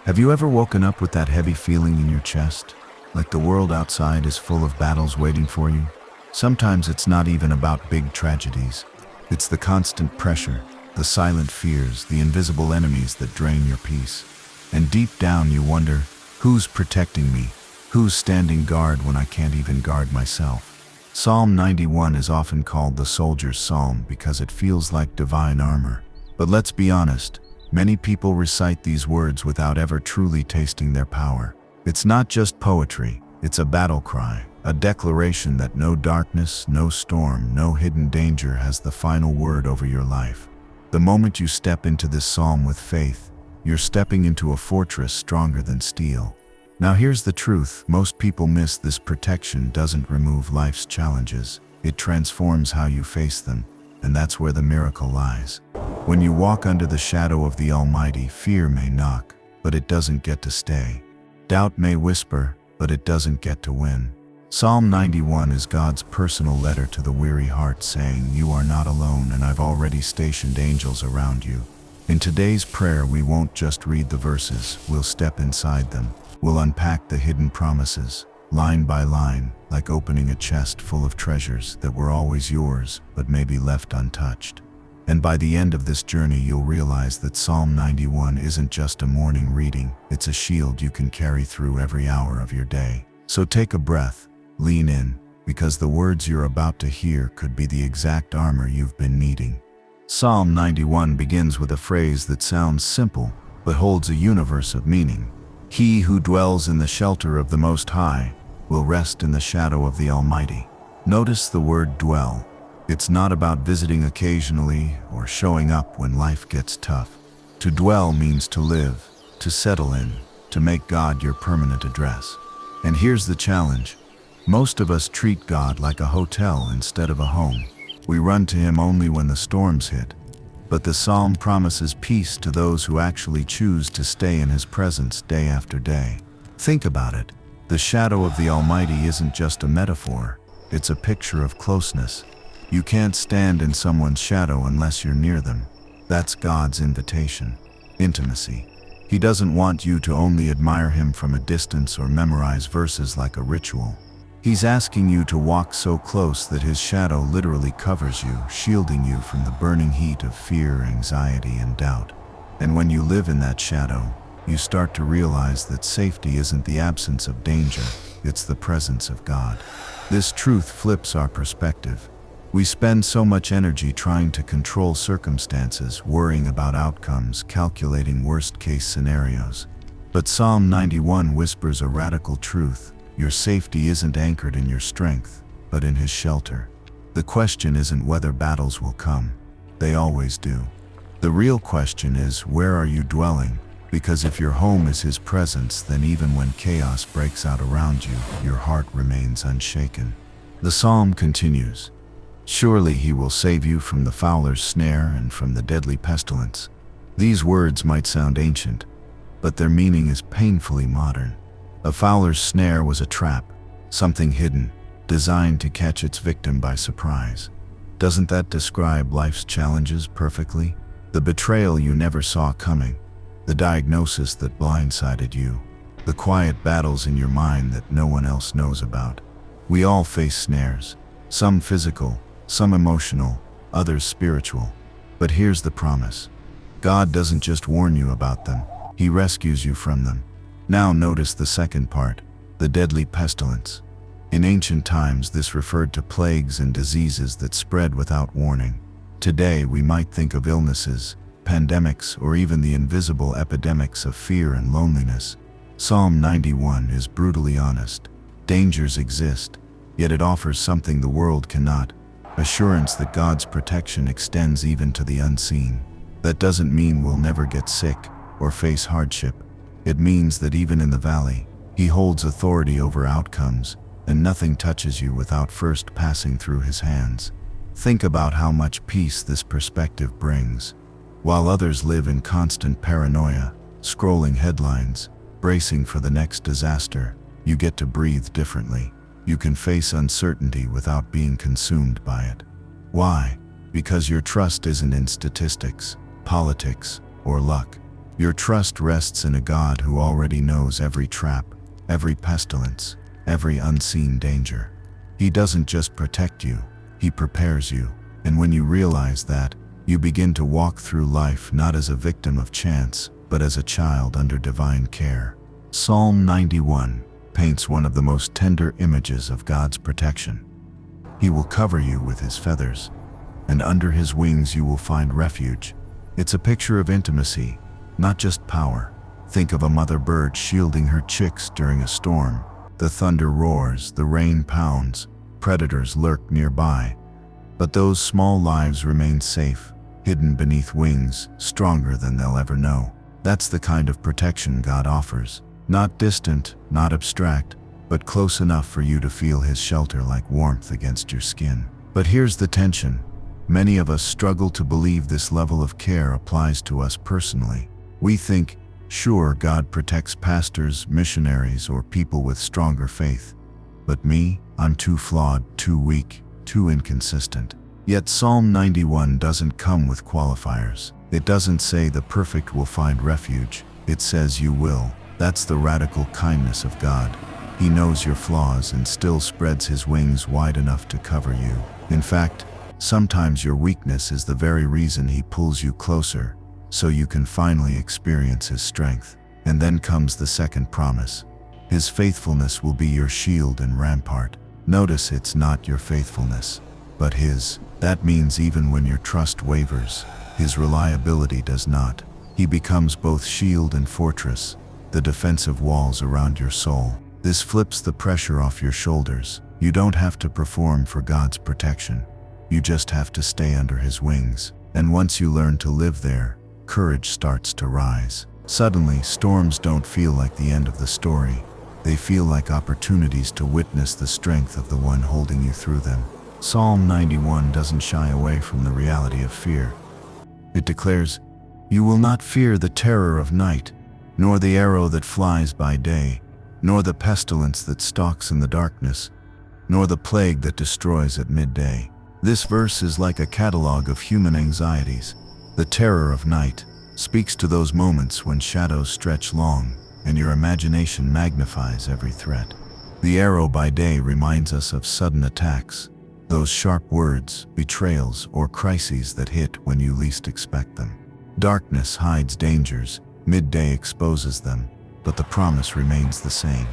Have you ever woken up with that heavy feeling in your chest? Like the world outside is full of battles waiting for you? Sometimes it's not even about big tragedies. It's the constant pressure, the silent fears, the invisible enemies that drain your peace. And deep down you wonder, who's protecting me? Who's standing guard when I can't even guard myself? Psalm 91 is often called the soldier's psalm because it feels like divine armor. But let's be honest, many people recite these words without ever truly tasting their power. It's not just poetry, it's a battle cry, a declaration that no darkness, no storm, no hidden danger has the final word over your life. The moment you step into this psalm with faith, you're stepping into a fortress stronger than steel. Now here's the truth, most people miss this protection doesn't remove life's challenges, it transforms how you face them, and that's where the miracle lies. When you walk under the shadow of the Almighty, fear may knock, but it doesn't get to stay. Doubt may whisper, but it doesn't get to win. Psalm 91 is God's personal letter to the weary heart saying, "You are not alone, and I've already stationed angels around you." In today's prayer, we won't just read the verses, we'll step inside them. We'll unpack the hidden promises, line by line, like opening a chest full of treasures that were always yours, but maybe left untouched. And by the end of this journey, you'll realize that Psalm 91 isn't just a morning reading, it's a shield you can carry through every hour of your day. So take a breath, lean in, because the words you're about to hear could be the exact armor you've been needing. Psalm 91 begins with a phrase that sounds simple, but holds a universe of meaning. He who dwells in the shelter of the Most High will rest in the shadow of the Almighty. Notice the word dwell. It's not about visiting occasionally or showing up when life gets tough. To dwell means to live, to settle in, to make God your permanent address. And here's the challenge. Most of us treat God like a hotel instead of a home. We run to Him only when the storms hit. But the psalm promises peace to those who actually choose to stay in His presence day after day. Think about it. The shadow of the Almighty isn't just a metaphor, it's a picture of closeness. You can't stand in someone's shadow unless you're near them. That's God's invitation. Intimacy. He doesn't want you to only admire Him from a distance or memorize verses like a ritual. He's asking you to walk so close that His shadow literally covers you, shielding you from the burning heat of fear, anxiety, and doubt. And when you live in that shadow, you start to realize that safety isn't the absence of danger, it's the presence of God. This truth flips our perspective. We spend so much energy trying to control circumstances, worrying about outcomes, calculating worst-case scenarios. But Psalm 91 whispers a radical truth. Your safety isn't anchored in your strength, but in His shelter. The question isn't whether battles will come. They always do. The real question is, where are you dwelling? Because if your home is His presence, then even when chaos breaks out around you, your heart remains unshaken. The psalm continues, "Surely He will save you from the fowler's snare and from the deadly pestilence." These words might sound ancient, but their meaning is painfully modern. A fowler's snare was a trap, something hidden, designed to catch its victim by surprise. Doesn't that describe life's challenges perfectly? The betrayal you never saw coming, the diagnosis that blindsided you, the quiet battles in your mind that no one else knows about. We all face snares, some physical, some emotional, others spiritual. But here's the promise. God doesn't just warn you about them, He rescues you from them. Now notice the second part, the deadly pestilence. In ancient times, this referred to plagues and diseases that spread without warning. Today, we might think of illnesses, pandemics, or even the invisible epidemics of fear and loneliness. Psalm 91 is brutally honest. Dangers exist, yet it offers something the world cannot. Assurance that God's protection extends even to the unseen. That doesn't mean we'll never get sick or face hardship. It means that even in the valley, He holds authority over outcomes, and nothing touches you without first passing through His hands. Think about how much peace this perspective brings. While others live in constant paranoia, scrolling headlines, bracing for the next disaster, you get to breathe differently. You can face uncertainty without being consumed by it. Why? Because your trust isn't in statistics, politics, or luck. Your trust rests in a God who already knows every trap, every pestilence, every unseen danger. He doesn't just protect you, He prepares you. And when you realize that, you begin to walk through life not as a victim of chance, but as a child under divine care. Psalm 91 paints one of the most tender images of God's protection. He will cover you with His feathers, and under His wings you will find refuge. It's a picture of intimacy, not just power. Think of a mother bird shielding her chicks during a storm. The thunder roars, the rain pounds, predators lurk nearby. But those small lives remain safe, hidden beneath wings, stronger than they'll ever know. That's the kind of protection God offers. Not distant, not abstract, but close enough for you to feel His shelter like warmth against your skin. But here's the tension. Many of us struggle to believe this level of care applies to us personally. We think, sure, God protects pastors, missionaries, or people with stronger faith. But me, I'm too flawed, too weak, too inconsistent. Yet Psalm 91 doesn't come with qualifiers. It doesn't say the perfect will find refuge. It says you will. That's the radical kindness of God. He knows your flaws and still spreads His wings wide enough to cover you. In fact, sometimes your weakness is the very reason He pulls you closer, so you can finally experience His strength. And then comes the second promise. His faithfulness will be your shield and rampart. Notice it's not your faithfulness, but His. That means even when your trust wavers, His reliability does not. He becomes both shield and fortress, the defensive walls around your soul. This flips the pressure off your shoulders. You don't have to perform for God's protection. You just have to stay under His wings. And once you learn to live there, courage starts to rise. Suddenly, storms don't feel like the end of the story. They feel like opportunities to witness the strength of the one holding you through them. Psalm 91 doesn't shy away from the reality of fear. It declares, "You will not fear the terror of night, nor the arrow that flies by day, nor the pestilence that stalks in the darkness, nor the plague that destroys at midday." This verse is like a catalog of human anxieties. The terror of night speaks to those moments when shadows stretch long and your imagination magnifies every threat. The arrow by day reminds us of sudden attacks, those sharp words, betrayals, or crises that hit when you least expect them. Darkness hides dangers, midday exposes them, but the promise remains the same.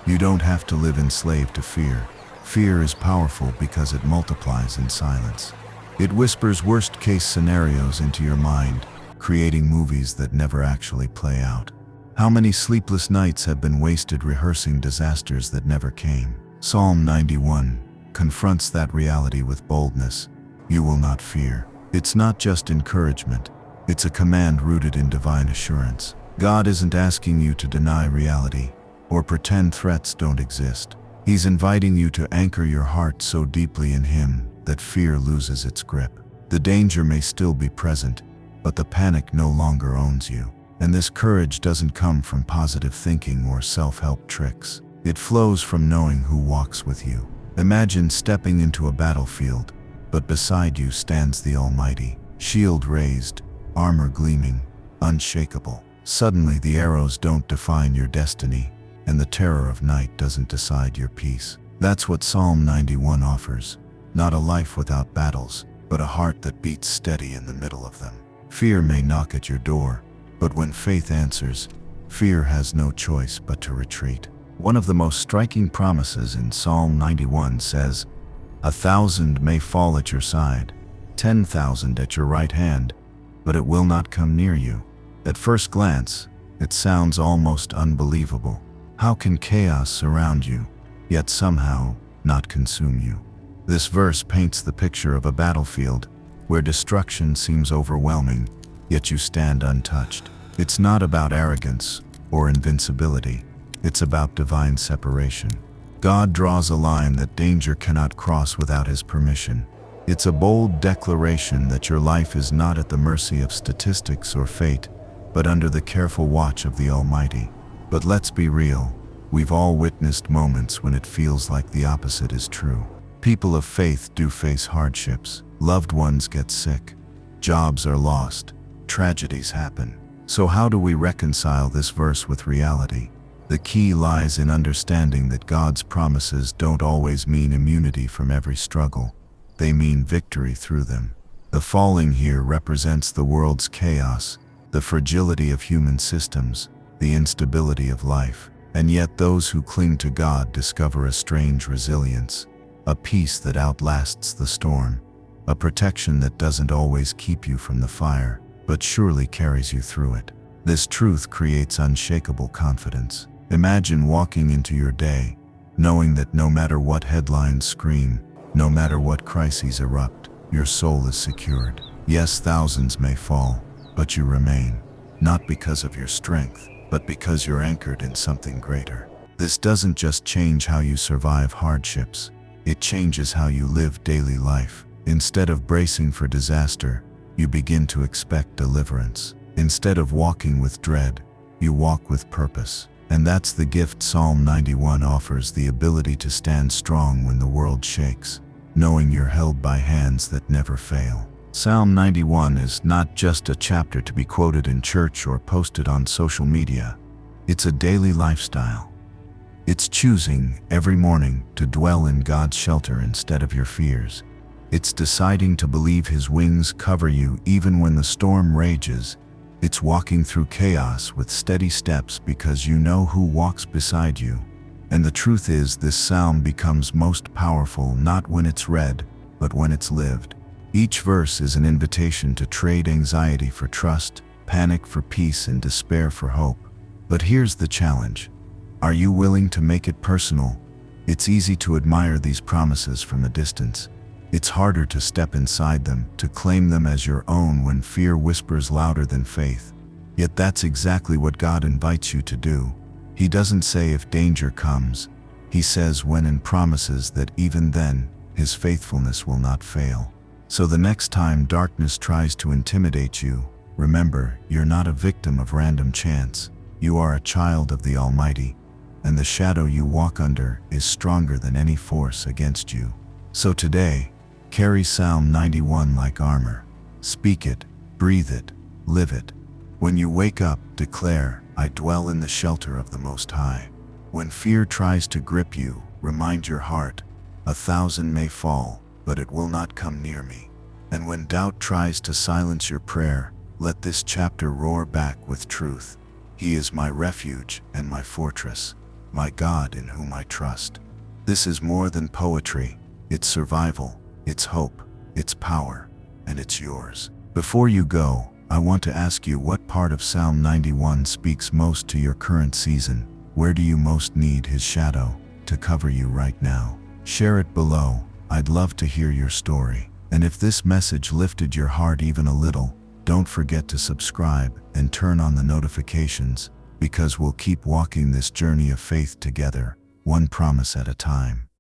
You don't have to live enslaved to fear. Fear is powerful because it multiplies in silence. It whispers worst-case scenarios into your mind, creating movies that never actually play out. How many sleepless nights have been wasted rehearsing disasters that never came? Psalm 91 confronts that reality with boldness. You will not fear. It's not just encouragement. It's a command rooted in divine assurance. God isn't asking you to deny reality or pretend threats don't exist. He's inviting you to anchor your heart so deeply in Him that fear loses its grip. The danger may still be present, but the panic no longer owns you. And this courage doesn't come from positive thinking or self-help tricks. It flows from knowing who walks with you. Imagine stepping into a battlefield, but beside you stands the Almighty, shield raised, armor gleaming, unshakable. Suddenly the arrows don't define your destiny, and the terror of night doesn't decide your peace. That's what Psalm 91 offers. Not a life without battles, but a heart that beats steady in the middle of them. Fear may knock at your door, but when faith answers, fear has no choice but to retreat. One of the most striking promises in Psalm 91 says, 1,000 may fall at your side, 10,000 at your right hand, but it will not come near you. At first glance, it sounds almost unbelievable. How can chaos surround you, yet somehow not consume you? This verse paints the picture of a battlefield where destruction seems overwhelming, yet you stand untouched. It's not about arrogance or invincibility. It's about divine separation. God draws a line that danger cannot cross without His permission. It's a bold declaration that your life is not at the mercy of statistics or fate, but under the careful watch of the Almighty. But let's be real. We've all witnessed moments when it feels like the opposite is true. People of faith do face hardships. Loved ones get sick. Jobs are lost. Tragedies happen. So how do we reconcile this verse with reality? The key lies in understanding that God's promises don't always mean immunity from every struggle. They mean victory through them. The falling here represents the world's chaos, the fragility of human systems, the instability of life. And yet those who cling to God discover a strange resilience, a peace that outlasts the storm, a protection that doesn't always keep you from the fire, but surely carries you through it. This truth creates unshakable confidence. Imagine walking into your day, knowing that no matter what headlines scream, no matter what crises erupt, your soul is secured. Yes, thousands may fall, but you remain, not because of your strength, but because you're anchored in something greater. This doesn't just change how you survive hardships, it changes how you live daily life. Instead of bracing for disaster, you begin to expect deliverance. Instead of walking with dread, you walk with purpose. And that's the gift Psalm 91 offers, the ability to stand strong when the world shakes, knowing you're held by hands that never fail. Psalm 91 is not just a chapter to be quoted in church or posted on social media. It's a daily lifestyle. It's choosing every morning to dwell in God's shelter instead of your fears. It's deciding to believe His wings cover you even when the storm rages. It's walking through chaos with steady steps because you know who walks beside you. And the truth is, this psalm becomes most powerful not when it's read, but when it's lived. Each verse is an invitation to trade anxiety for trust, panic for peace, and despair for hope. But here's the challenge. Are you willing to make it personal? It's easy to admire these promises from a distance. It's harder to step inside them, to claim them as your own when fear whispers louder than faith. Yet that's exactly what God invites you to do. He doesn't say if danger comes. He says when, and promises that even then, His faithfulness will not fail. So the next time darkness tries to intimidate you, remember, you're not a victim of random chance. You are a child of the Almighty, and the shadow you walk under is stronger than any force against you. So today, carry Psalm 91 like armor. Speak it, breathe it, live it. When you wake up, declare, I dwell in the shelter of the Most High. When fear tries to grip you, remind your heart, 1,000 may fall, but it will not come near me. And when doubt tries to silence your prayer, let this chapter roar back with truth. He is my refuge and my fortress, my God in whom I trust. This is more than poetry. It's survival, it's hope, it's power, and it's yours. Before you go, I want to ask you, what part of Psalm 91 speaks most to your current season? Where do you most need His shadow to cover you right now? Share it below. I'd love to hear your story. And if this message lifted your heart even a little, don't forget to subscribe and turn on the notifications, because we'll keep walking this journey of faith together, one promise at a time.